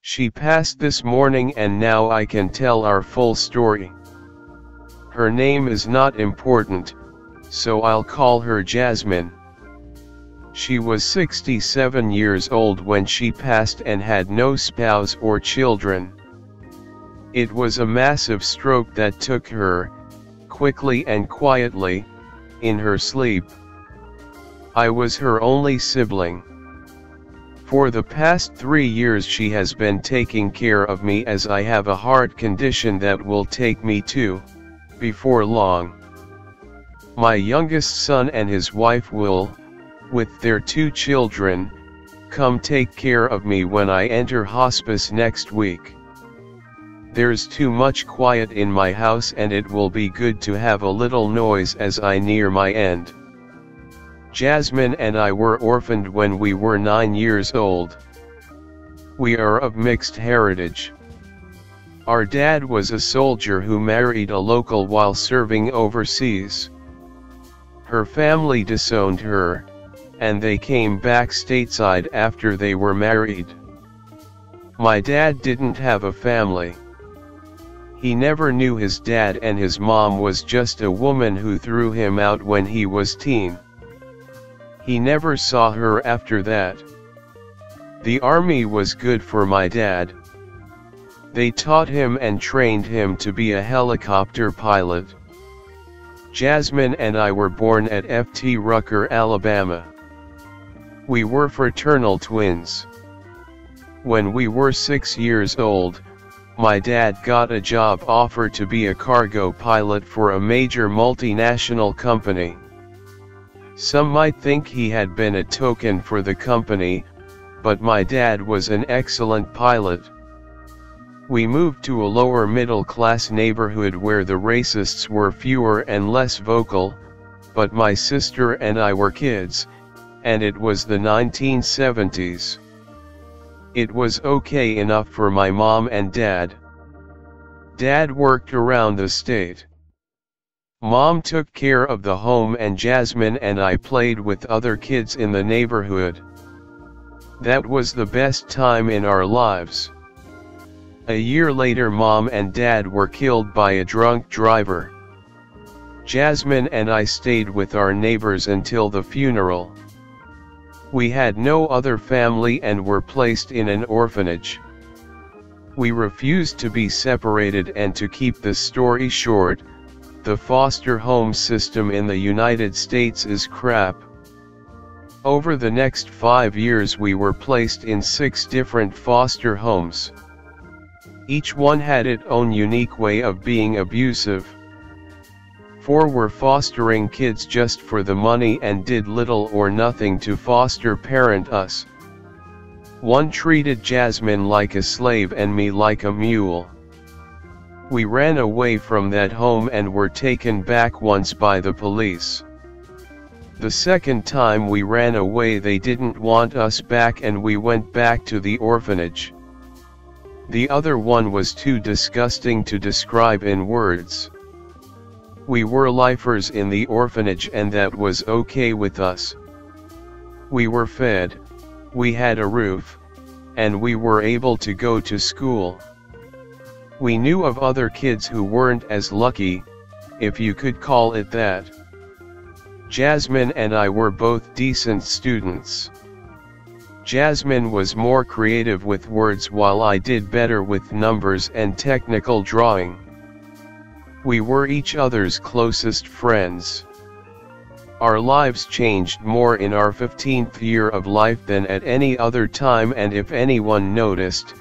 She passed this morning and now I can tell our full story. Her name is not important, so I'll call her Jasmine. She was 67 years old when she passed and had no spouse or children. It was a massive stroke that took her, quickly and quietly, in her sleep. I was her only sibling. For the past 3 years she has been taking care of me as I have a heart condition that will take me to, before long. My youngest son and his wife will, with their 2 children, come take care of me when I enter hospice next week. There's too much quiet in my house and it will be good to have a little noise as I near my end. Jasmine and I were orphaned when we were 9 years old. We are of mixed heritage. Our dad was a soldier who married a local while serving overseas. Her family disowned her, and they came back stateside after they were married. My dad didn't have a family. He never knew his dad and his mom was just a woman who threw him out when he was teen. He never saw her after that. The army was good for my dad. They taught him and trained him to be a helicopter pilot. Jasmine and I were born at Ft. Rucker, Alabama. We were fraternal twins. When we were 6 years old, my dad got a job offer to be a cargo pilot for a major multinational company. Some might think he had been a token for the company, but my dad was an excellent pilot. We moved to a lower middle class neighborhood where the racists were fewer and less vocal, but my sister and I were kids, and it was the 1970s. It was okay enough for my mom and dad. Dad worked around the state. Mom took care of the home and Jasmine and I played with other kids in the neighborhood. That was the best time in our lives. A year later Mom and Dad were killed by a drunk driver. Jasmine and I stayed with our neighbors until the funeral. We had no other family and were placed in an orphanage. We refused to be separated, and to keep the story short, the foster home system in the United States is crap. Over the next 5 years we were placed in 6 different foster homes. Each one had its own unique way of being abusive. 4 were fostering kids just for the money and did little or nothing to foster parent us. 1 treated Jasmine like a slave and me like a mule. We ran away from that home and were taken back once by the police. The second time we ran away they didn't want us back and we went back to the orphanage. The other one was too disgusting to describe in words. We were lifers in the orphanage and that was okay with us. We were fed, we had a roof, and we were able to go to school. We knew of other kids who weren't as lucky, if you could call it that. Jasmine and I were both decent students. Jasmine was more creative with words while I did better with numbers and technical drawing. We were each other's closest friends. Our lives changed more in our 15th year of life than at any other time, and if anyone noticed,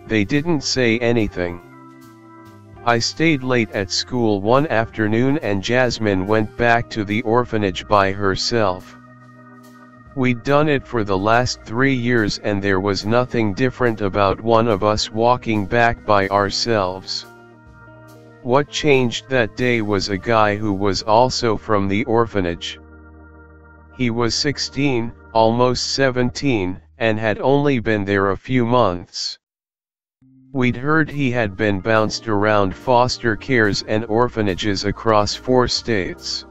they didn't say anything. I stayed late at school one afternoon and Jasmine went back to the orphanage by herself. We'd done it for the last 3 years and there was nothing different about one of us walking back by ourselves. What changed that day was a guy who was also from the orphanage. He was 16, almost 17, and had only been there a few months. We'd heard he had been bounced around foster cares and orphanages across 4 states.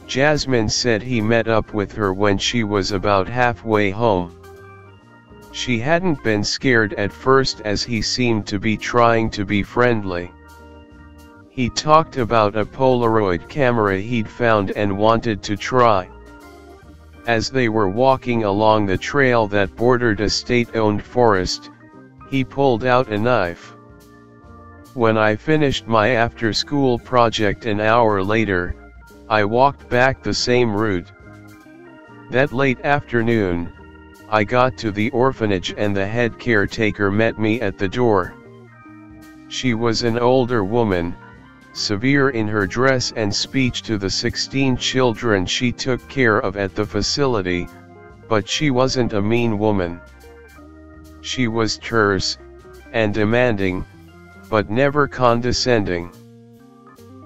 Jasmine said he met up with her when she was about halfway home. She hadn't been scared at first as he seemed to be trying to be friendly. He talked about a Polaroid camera he'd found and wanted to try. As they were walking along the trail that bordered a state-owned forest, he pulled out a knife. When I finished my after-school project an hour later, I walked back the same route. That late afternoon, I got to the orphanage and the head caretaker met me at the door. She was an older woman, severe in her dress and speech to the 16 children she took care of at the facility, but she wasn't a mean woman. She was terse and demanding, but never condescending.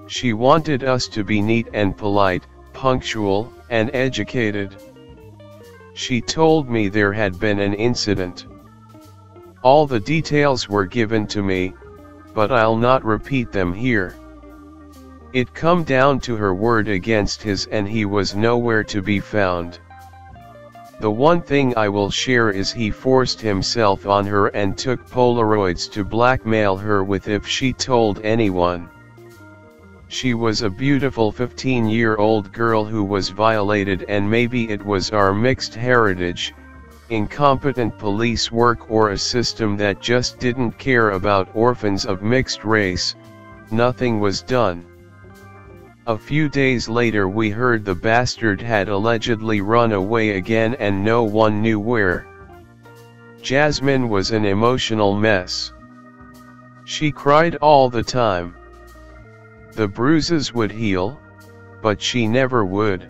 She wanted us to be neat and polite, punctual, and educated. She told me there had been an incident. All the details were given to me, but I'll not repeat them here. It come down to her word against his and he was nowhere to be found. The one thing I will share is he forced himself on her and took Polaroids to blackmail her with if she told anyone. She was a beautiful 15-year-old girl who was violated, and maybe it was our mixed heritage, incompetent police work, or a system that just didn't care about orphans of mixed race. Nothing was done. A few days later we heard the bastard had allegedly run away again and no one knew where. Jasmine was an emotional mess. She cried all the time. The bruises would heal, but she never would.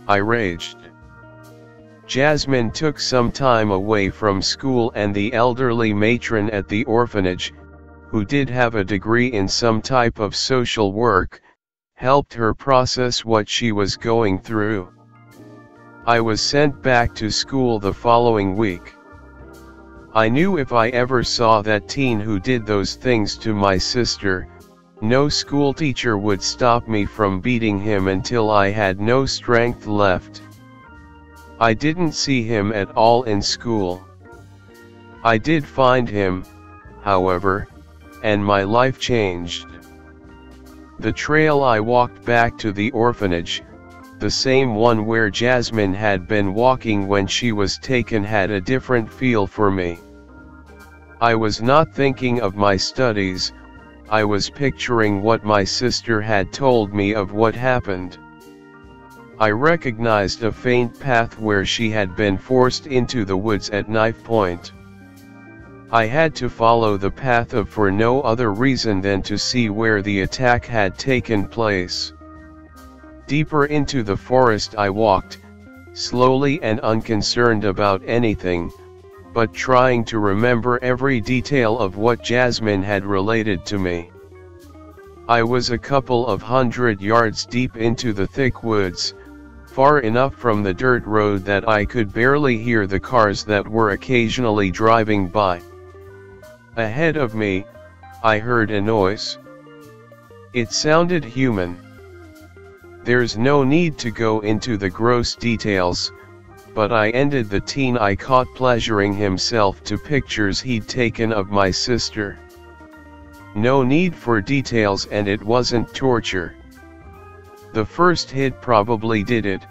I raged. Jasmine took some time away from school, and the elderly matron at the orphanage, who did have a degree in some type of social work, helped her process what she was going through. I was sent back to school the following week. I knew if I ever saw that teen who did those things to my sister, no schoolteacher would stop me from beating him until I had no strength left. I didn't see him at all in school. I did find him, however, and my life changed. The trail I walked back to the orphanage, the same one where Jasmine had been walking when she was taken, had a different feel for me. I was not thinking of my studies, I was picturing what my sister had told me of what happened. I recognized a faint path where she had been forced into the woods at knife point. I had to follow the path for no other reason than to see where the attack had taken place. Deeper into the forest I walked, slowly and unconcerned about anything, but trying to remember every detail of what Jasmine had related to me. I was a couple of 100 yards deep into the thick woods, far enough from the dirt road that I could barely hear the cars that were occasionally driving by. Ahead of me, I heard a noise. It sounded human. There's no need to go into the gross details, but I ended the teen I caught pleasuring himself to pictures he'd taken of my sister. No need for details, and it wasn't torture. The first hit probably did it,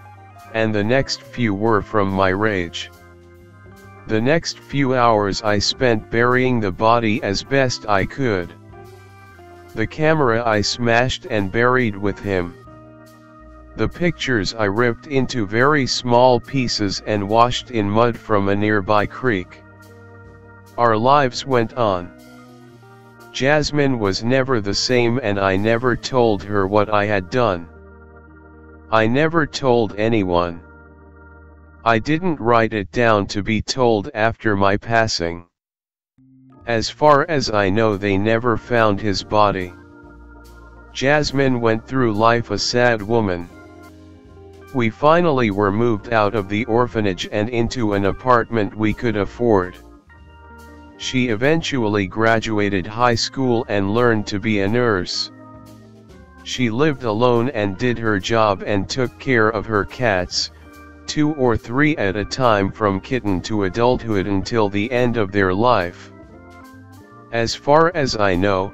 and the next few were from my rage. The next few hours I spent burying the body as best I could. The camera I smashed and buried with him. The pictures I ripped into very small pieces and washed in mud from a nearby creek. Our lives went on. Jasmine was never the same, and I never told her what I had done. I never told anyone. I didn't write it down to be told after my passing. As far as I know, they never found his body. Jasmine went through life a sad woman. We finally were moved out of the orphanage and into an apartment we could afford. She eventually graduated high school and learned to be a nurse. She lived alone and did her job and took care of her cats, 2 or 3 at a time from kitten to adulthood until the end of their life. As far as I know,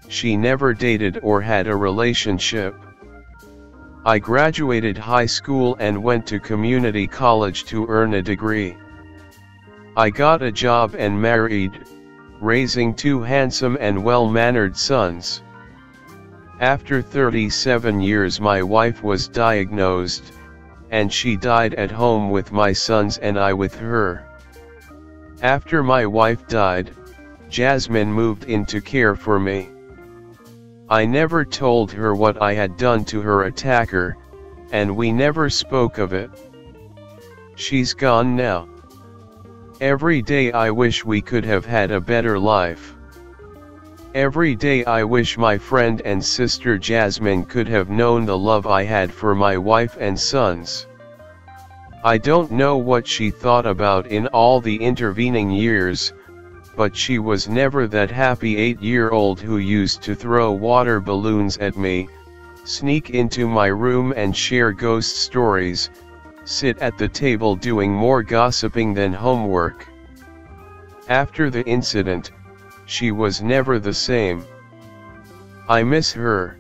she never dated or had a relationship. I graduated high school and went to community college to earn a degree. I got a job and married, raising 2 handsome and well-mannered sons. After 37 years my wife was diagnosed, and she died at home with my sons and I with her. After my wife died, Jasmine moved in to care for me. I never told her what I had done to her attacker, and we never spoke of it. She's gone now. Every day I wish we could have had a better life. Every day I wish my friend and sister Jasmine could have known the love I had for my wife and sons. I don't know what she thought about in all the intervening years, but she was never that happy 8-year-old who used to throw water balloons at me, sneak into my room and share ghost stories, sit at the table doing more gossiping than homework. After the incident, she was never the same. I miss her.